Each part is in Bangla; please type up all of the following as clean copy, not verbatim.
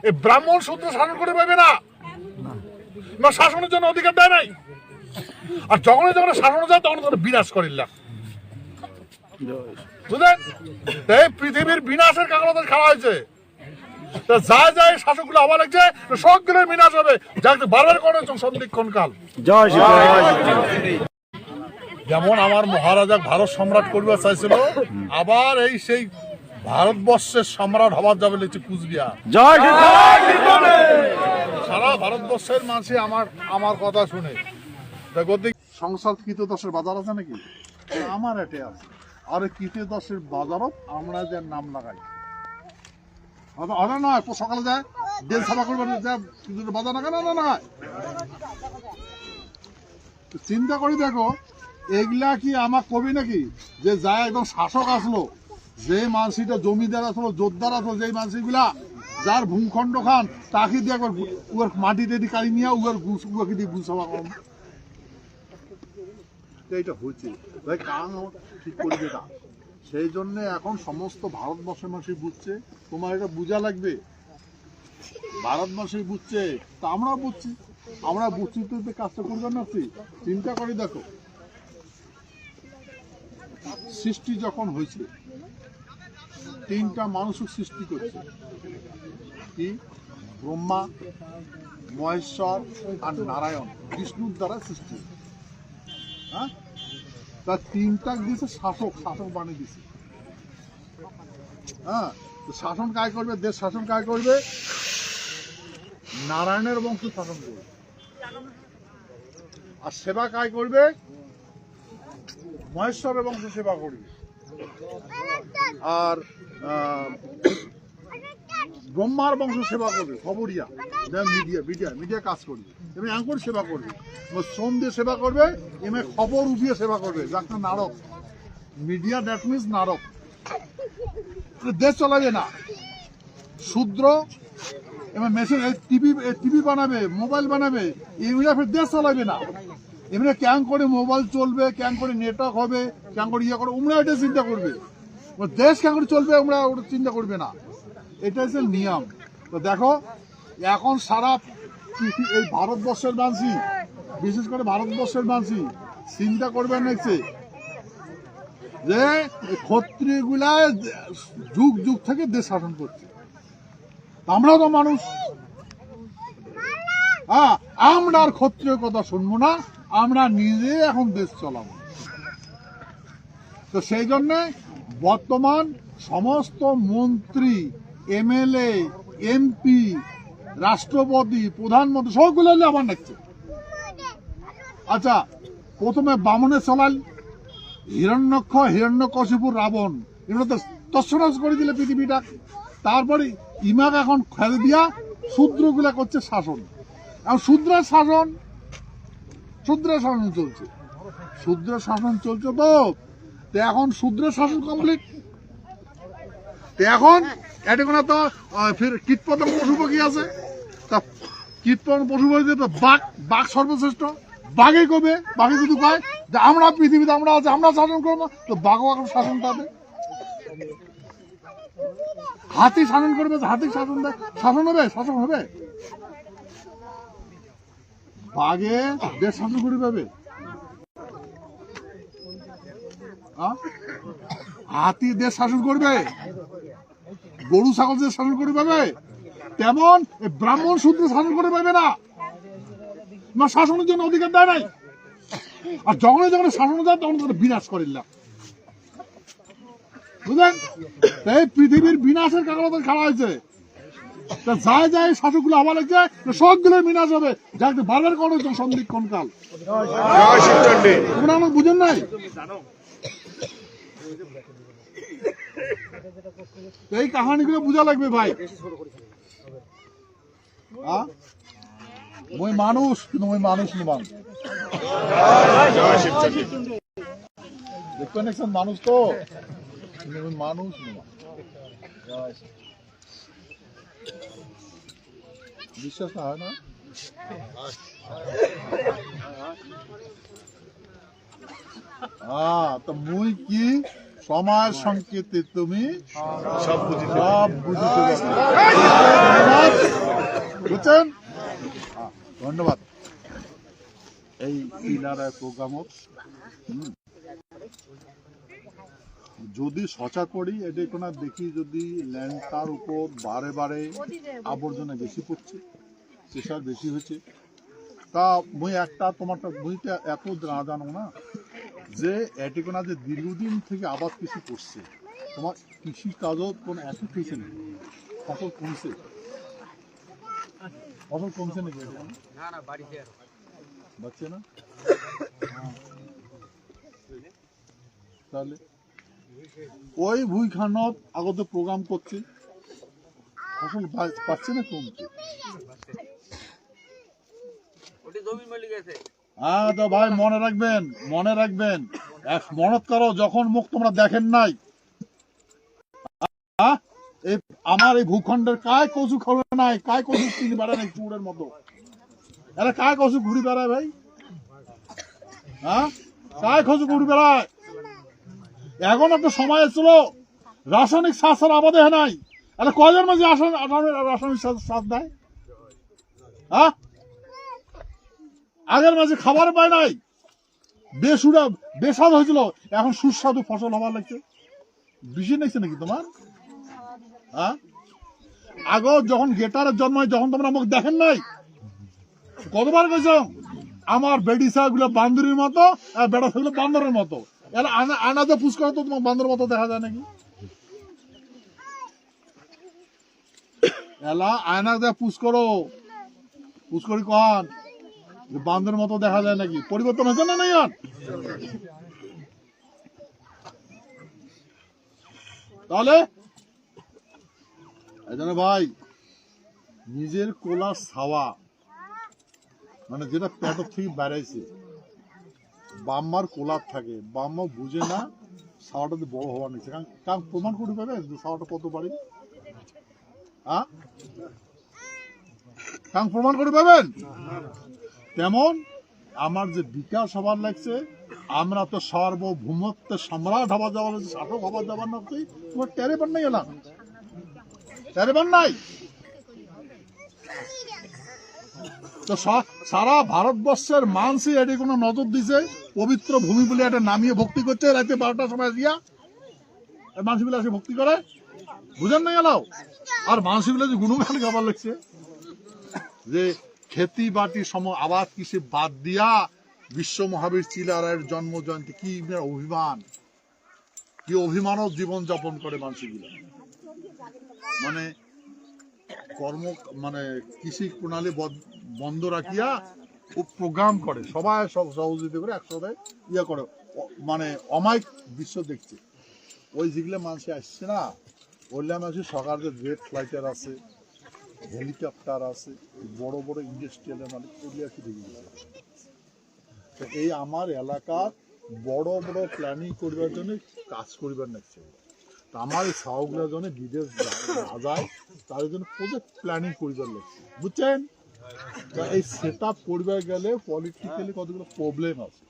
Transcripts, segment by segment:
এই ব্রাহ্মণ শূদ্র শাসন করে পাবে না, শাসনের জন্য অধিকার দেয় নাই। আর যখন শাসন যায় তখন বিনাশ করিল্লা, বুঝলেন? এই পৃথিবীর বিনাশের কাগজ খাওয়া হয়েছে, যায় যায় শাসকগুলো আবার লাগছে, সবগুলোর বিনাশ হবে। যাকে বারবার করেছেন সন্ধিক্ষণ কাল। যেমন আমার মহারাজা ভারত সম্রাট করবে চাইছিল, আবার এই সেই ভারতবর্ষের সম্রাট হবার যাবে লিখছে কুচবিহার। সারা ভারতবর্ষের মানুষ আমার কথা শুনে সংসদ কৃতদশের বাজার আছে নাকি? আমার এটে আছে। আর কৃতদশের বাজারত আমরা যে নাম লাগাই নয়, সকালে যায় দেশ সভা করবে বাজার না না। চিন্তা করি দেখো, এগুলা কি আমার কবি নাকি যে যায় একদম শাসক আসলো, যে মানসিটা জমিদার আসলো, জোরদার আসলো, যে মানসিগুলা যার ভূখণ্ড খান তাকে দিয়ে একবার উয়ার মাটি টেটি কাড়ি নিয়ে উয়াকে দিয়ে গুছাবা কম। এইটা হচ্ছে ভাই, কারণ ঠিক করবে না। সেই জন্য এখন সমস্ত ভারতবর্ষের মানুষই বুঝছে, তোমার এটা বোঝা লাগবে। ভারতবর্ষই বুঝছে, তা আমরাও বুঝছি। আমরা বুঝছি তো কাজটা করবে না। চিন্তা করে দেখো, সৃষ্টি যখন হয়েছে তিনটা মানুষও সৃষ্টি করছে, কি? ব্রহ্মা, মহেশ্বর আর নারায়ণ, বিষ্ণুর দ্বারা সৃষ্টি। হ্যাঁ, তার তিনটা দিয়েছে শাসক, শাসক বানিয়ে দিছে। হ্যাঁ, শাসন কায় করবে? দেশ শাসন কায় করবে? নারায়ণের বংশ শাসন করবে। আর সেবা কায় করবে? মহেশ্বরের বংশ সেবা করবে। আর ব্রহ্মার বংশ সেবা করবে, খবরিয়া মিডিয়া কাজ করবে, এমনি অ্যাঙ্কর সেবা করবে, শ্রম দিয়ে সেবা করবে, এমনি খবর উঠিয়ে সেবা করবে, যাকে নারক। মিডিয়া দ্যাট মিনস নারক। দেশ চলাবে না। শূদ্র এমনি মেশিন টিভি বানাবে, মোবাইল বানাবে, এগুলা ফের দেশ চালাবে না। এমনি ক্যাং করে মোবাইল চলবে, ক্যাং করে নেটওয়ার্ক হবে, ক্যাং করে ইয়ে করে, ওমরা এটা চিন্তা করবে। দেশ ক্যাং করে চলবে, ওমরা ওটা চিন্তা করবে না। এটা হচ্ছে নিয়ম। তো দেখো, এখন সারা এই ভারতবর্ষের মানুষই, বিশেষ করে ভারতবর্ষের মানুষই চিন্তা করবে নাকি যে ক্ষত্রিয়গুলা যুগ যুগ থেকে দেশ শাসন করছে। আমরাও তো মানুষ, হ্যাঁ, আমরা আর ক্ষত্রিয় কথা শুনবো না, আমরা নিজে এখন দেশ চালাবো। তো সেই জন্যে বর্তমান সমস্ত মন্ত্রী, এমএলএ, এমপি, রাষ্ট্রপতি, প্রধানমন্ত্রী সবগুলো আবার নাচছে। আচ্ছা, প্রথমে বামনে চলাল, হিরণ্যকশিপুর, রাবণ, এগুলো তো তছনছ করে দিলে পৃথিবীটা। তারপরে ইমাক এখন খেলে দিয়া শূদ্রগুলা করছে শাসন। এখন শূদ্রের শাসন চলছে, শূদ্রের শাসন চলছে। তো এখন শূদ্রের শাসন কমপ্লিট। এখন এটা কোনো তো ফির কীটপতঙ্গ পশু পাখি আছে, তা কীটপতঙ্গ পশু পাখি তো বাঘ সর্বশ্রেষ্ঠ। বাঘে কবে, বাঘে যদি কয় যে আমরা পৃথিবীতে আমরা আছি, আমরা শাসন করবো, তো বাঘও এখন শাসন পাবে। হাতি শাসন করবে, হাতি শাসন হবে। বাঘে দেশ শাসন করে পাবে, হাতি দেশ শাসন করবে, গরু ছাগল দেশ শাসন করে পাবে। তেমন ব্রাহ্মণ শূদ্র শাসন করে পাবে না, শাসনের জন্য অধিকার দেয় নাই। আর যখন শাসন যায় তখন বিনাশ করিল্লা, বুঝলেন? এই পৃথিবীর বিনাশের কাগজ খাওয়া হয়েছে, যায় যায় শাসকগুলো আবার লাগছে, সবগুলোর বিনাশ হবে। যাকে বারবার করেছেন সন্ধিক্ষণ কাল। তোমরা আমার বুঝেন নাই? এই কাহানিগুলো বোঝা লাগবে ভাই। ওই মানুষ, কিন্তু ওই মানুষ নয়। দেখবেন একজন মানুষ তো, ওই মানুষ নয়। বিশ্বাস না হয় না? তো মুই কি সময়ের সংকেতে তুমি সব বুঝিতে ধন্যবাদ এই ইনারা প্রোগ্রামত যদি সচা করি এটা কোনো দেখি যদি ল্যান্ডটার উপর বারে বারে আবর্জনা বেশি পড়ছে প্রেশার বেশি হয়েছে তা মুই একটা তোমারটা বইটা এত না জানো না যে এটিকোনা যে দীর্ঘদিন থেকে আবাদ কৃষি করছে তোমার কৃষি কাজও কোনো এফেক্ট হয়েছে না ফসল কমছে নাকি বাড়ছে না তাহলে ওই ভুইখানত আগতে প্রোগ্রাম করছে ফসল পাচ্ছে না কমছে হ্যাঁ তো ভাই মনে রাখবেন মনত করো যখন মুখ তোমরা দেখেন নাই আমার এই ভূখণ্ডের কায় কচু খোলে নাই কায় কচু চিনি বেড়ায় নাই চুরের মতো এরা কায় কচু ঘুরি বেড়ায় ভাই হ্যাঁ কায় কচু ঘুরি বেড়ায় এখন একটা সময় ছিল রাসায়নিক সার ছাড়া আবাদে নাই এটা কয়জন মাঝে রাসায়নিক সার দেয় হ্যাঁ আগের মাঝে খাবার পায় নাই বেস্বাদ হয়েছিল এখন সুস্বাদু ফসল হবার লাগছে বেশি নাকি নাকি তোমার হ্যাঁ আগে যখন গেটারের জন্ম হয় যখন তোমরা আমাকে দেখেন নাই কতবার কইছ আমার বেডি গুলো বান্দরের মতো আর বেড়া থাকলে বান্দরের মতো এরা আনাজে পুষ করে তো তোমার বান্দরের মতো দেখা যায় নাকি এলা আয়না দিয়ে পুষ করি কন বান্দরের মতো দেখা যায় নাকি পরিবর্তন হয়েছে না নাই তাহলে এজন্য ভাই নিজের কোলা ছাওয়া মানে যেটা পেটর থেকে বেড়াইছে বাম্মার কোলার থাকে বাম্মা বুঝে না ছাওয়াটাতে বড় হওয়ার নিচ্ছে কারণ প্রমাণ করে পাবে যে ছাওয়াটা কত বাড়ি হ্যাঁ কারণ প্রমাণ করে পাবেন তেমন আমার যে বিকাশ হবার লাগছে আমরা তো সার্বভৌমত্বের সম্রাট হবার যাওয়ার শাসক হবার যাবার না তোমার টেরেবার নাই এলাম টেরেবার নাই তো সারা ভারতবর্ষের মানুষই এটি কোনো নজর দিছে পবিত্র ভূমি বলে এটা নামিয়ে ভক্তি করছে রাতে 12টার সময় দিয়া মানুষগুলো এসে ভক্তি করে বুঝেন না এলাও আর মানুষগুলো যে গুণগান গাবার লাগছে যে খেতি বাটি সম আবাদ কৃষি বাদ দিয়া বিশ্ব মহাবীর চিলারায়ের জন্ম জয়ন্তী কি অভিমান কি অভিমানও জীবন যাপন করে মানুষগুলো মানে কর্ম মানে কৃষি প্রণালী বন্ধ রাখিয়া খুব প্রোগ্রাম করে সবাই সহযোগিতা করে একসাথে ইয়ে করে মানে অমায়িক দৃশ্য দেখছে ওই যেগুলো মানুষ আসছে না ওইগুলো মানুষ সরকারের জেট ফ্লাইটার আছে হেলিকপ্টার আছে বড় বড় ইন্ডাস্ট্রিয়ালের মানে ওগুলো আর কি দেখে গেছে তো এই আমার এলাকার বড় বড় প্ল্যানিং করবার জন্য কাজ করবার লাগছে তো আমার এই সাহগুলোর জন্য বিদেশ না যায় তার জন্য প্রজেক্ট প্ল্যানিং করবার লাগছে বুঝছেন এই সেট আপ করবার গেলে পলিটিক্যালি কতগুলো প্রবলেম আছে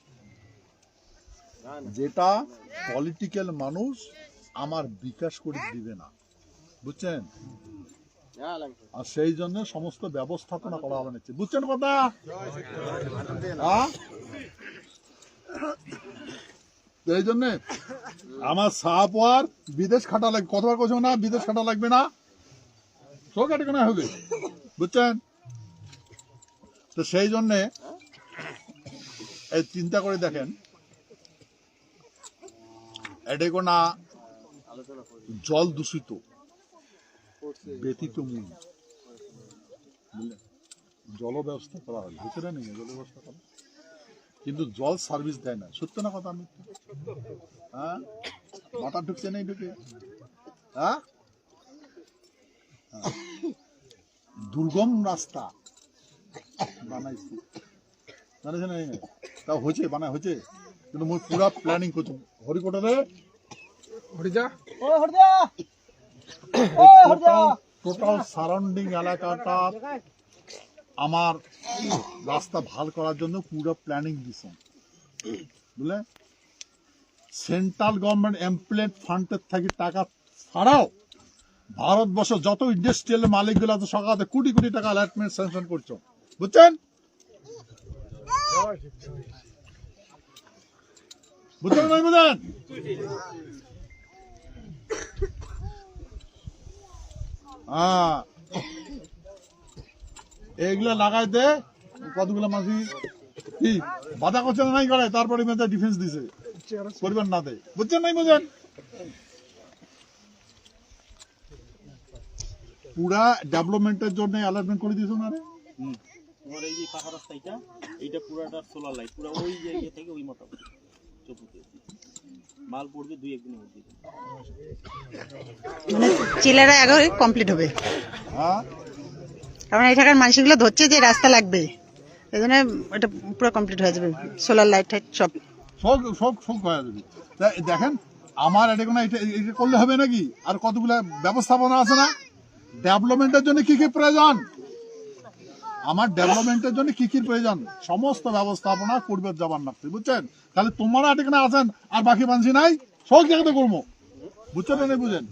যেটা পলিটিক্যাল মানুষ আমার বিকাশ করে দিবে না বুঝছেন আর সেই জন্য সমস্ত ব্যবস্থাপনা করা হবে নিচ্ছে বুঝছেন কথা এই জন্য আমার সাপ আর বিদেশ খাটা লাগবে কতবার কোথাও না বিদেশ খাটা লাগবে না সব কাটে কেন হবে বুঝছেন তো সেই জন্যে এই চিন্তা করে দেখেন এটা কোনা জল দূষিত ব্যতীত মূল বুঝলেন জল ব্যবস্থা করা হয় ভিতরে নেই জল ব্যবস্থা করা কিন্তু জল সার্ভিস দেয় না সত্য না কথা আমি হ্যাঁ মাথা ঢুকছে নেই ঢুকে হ্যাঁ দুর্গম রাস্তা বানাইছি জানিস না তাও হয়েছে বানায় হয়েছে কিন্তু মই পুরা প্ল্যানিং করছি হরিকোটারে টোটাল সারাউন্ডিং এলাকাটা আমার রাস্তা ভাল করার জন্য পুরো প্ল্যানিং দিছে বুঝলে সেন্ট্রাল গভর্নমেন্ট এমপ্লয়েড ফান্ডের থেকে টাকা ছাড়াও ভারতবর্ষ যত ইন্ডাস্ট্রিয়াল মালিকগুলো আছে সকালে কোটি কোটি টাকা অ্যালটমেন্ট স্যাংশন করছো বুঝছেন? বুঝছেন নাই বুঝেন? হ্যাঁ, এইগুলা লাগাই দে। কতগুলো মাসি কি বাধা করছে না নাই করে, তারপরে ডিফেন্স দিছে করবেন না দে। বুঝছেন নাই বুঝেন? পুরা ডেভেলপমেন্টের জন্য অ্যালার্টমেন্ট করে দিয়েছো না রে? তোমার এই যে পাকা রাস্তা এইটা পুরাটা সোলার লাইট, পুরা ওই যে ইয়ে থেকে ওই মোটামুটি চতুর্থ মাল পড়বে 2-1 দিনের মধ্যে। মানে চিলারা আগে কমপ্লিট হবে। হ্যাঁ, কারণ এই টাকার মানুষগুলো ধরছে যে রাস্তা লাগবে, এই জন্য এটা পুরো কমপ্লিট হয়ে যাবে, সোলার লাইট টাইট সব সব সব সব হয়ে যাবে। দেখেন আমার এটা কোনো এটা করলে হবে নাকি? আর কতগুলো ব্যবস্থাপনা আছে না ডেভেলপমেন্টের জন্য কি কি প্রয়োজন? আমার ডেভেলপমেন্টের জন্য কি কি প্রয়োজন সমস্ত ব্যবস্থাপনা করবে জবান রাখতে। বুঝছেন? তাহলে তোমরা এখানে আছেন আর বাকি মানছি নাই, সব জায়গাতে করবো। বুঝছেন না? বুঝেন?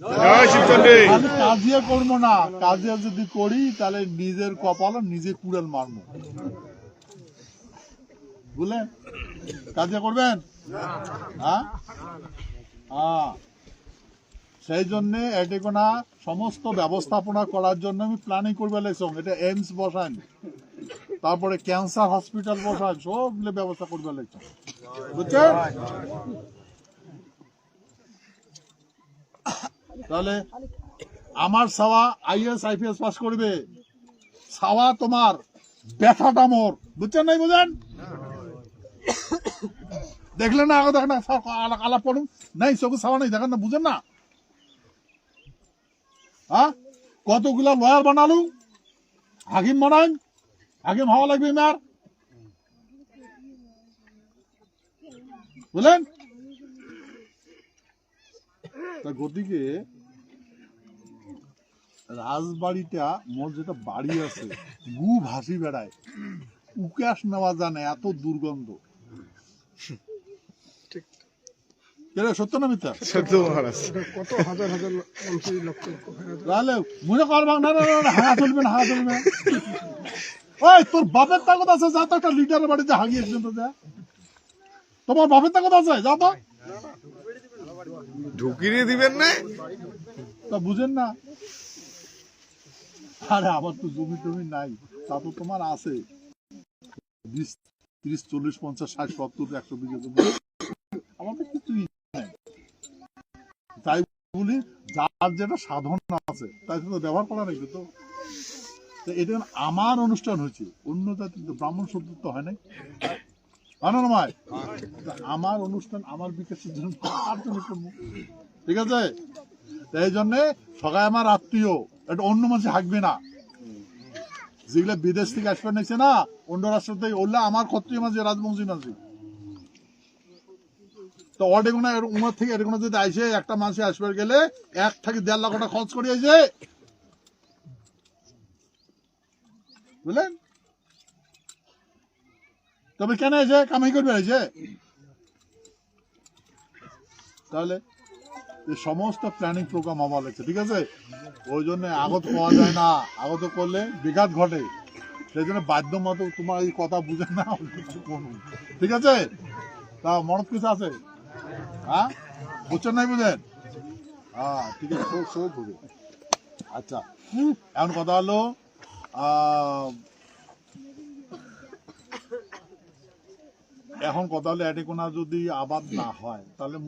কাজিয়া করবো না, কাজিয়া যদি করি তাহলে নিজের কপাল নিজে কুড়াল মারবো। বুঝলেন? কাজিয়া করবেন? হ্যাঁ, সেই জন্য এটিকোনা সমস্ত ব্যবস্থাপনা করার জন্য আমি প্ল্যানিং করবে লাগছিলাম। এটা এইমস বসান, তারপরে ক্যান্সার হসপিটাল বসান, সবগুলো ব্যবস্থা করবে লাগছিলাম। বুঝছেন? তাহলে আমার সাওয়া IAS IPS পাস করবে, সাওয়া তোমার ব্যথাটা মোর। বুঝছেন নাই বুঝেন? দেখলেন না? আগে দেখেন না, আলাপ করুন নাই, চোখে সাওয়া নাই, দেখেন না? বুঝেন না? হ্যাঁ, কতগুলা লয়ার বানালু, হাকিম বানান, হাকিম হওয়া লাগবে মার। বুঝলেন? তা গতিকে রাজবাড়িটা মোর যেটা বাড়ি আছে গু ভাসি বেড়ায়, উকাশ নেওয়া জানে এত দুর্গন্ধ। সত্য না মিথ্যা? সত্য মহারাজ। কত হাজার হাজার তাহলে মনে করবা না, হাগা চলবে না, হাগা চলবে না। ওই তোর বাপের তাকত আছে, যা তো একটা লিডারের বাড়িতে হাগিয়েছিলেন তো, যা তোমার বাপের তাকত আছে, যা তো ঢুকিয়ে দিবেন না। তা বুঝেন না? আরে আমার তো জমি টমি নাই, তা তো তোমার আছে 20, 30, 40, 50, 60, 70, 100 বিঘা জমি। আমার তো কিছুই নাই, তাই বলি যার যেটা সাধন আছে তাই তো ব্যবহার করা নাকি। তো এটা আমার অনুষ্ঠান হয়েছে, অন্য জাতির ব্রাহ্মণ শব্দ তো হয় নাই, আনন্দময়। আমার অনুষ্ঠান আমার বিকাশের জন্য আর জন্য করবো, ঠিক আছে? এই জন্য সবাই আমার আত্মীয়, এটা অন্য মানুষ হাঁকবে না। যেগুলো বিদেশ থেকে আসবে নিচ্ছে না, অন্য রাষ্ট্র থেকে, ওগুলা আমার ক্ষত্রিয় মাঝে, রাজবংশী মাঝে। তো অডেগুনা উমার থেকে এরকম যদি আইসে একটা মানুষে আসবার গেলে 1 থেকে 1.5 লাখ টাকা খরচ করে আইসে, বুঝলেন? তবে কেন এসে কামাই করবে এসে? তাহলে সমস্ত প্ল্যানিং প্রোগ্রাম হওয়া লাগছে, ঠিক আছে? ওই জন্য আগত পাওয়া যায় না, আগত করলে বিঘাত ঘটে। সেই জন্য বাধ্য মতো তোমার এই কথা বুঝে না, ঠিক আছে? তা মনত কিছু আছে? হ্যাঁ, বুঝছেন নাই বুঝেন? হ্যাঁ, ঠিক আছে, সব বুঝে। আচ্ছা, এখন কথা হলো এটি কোনো যদি আবাদ না হয় তাহলে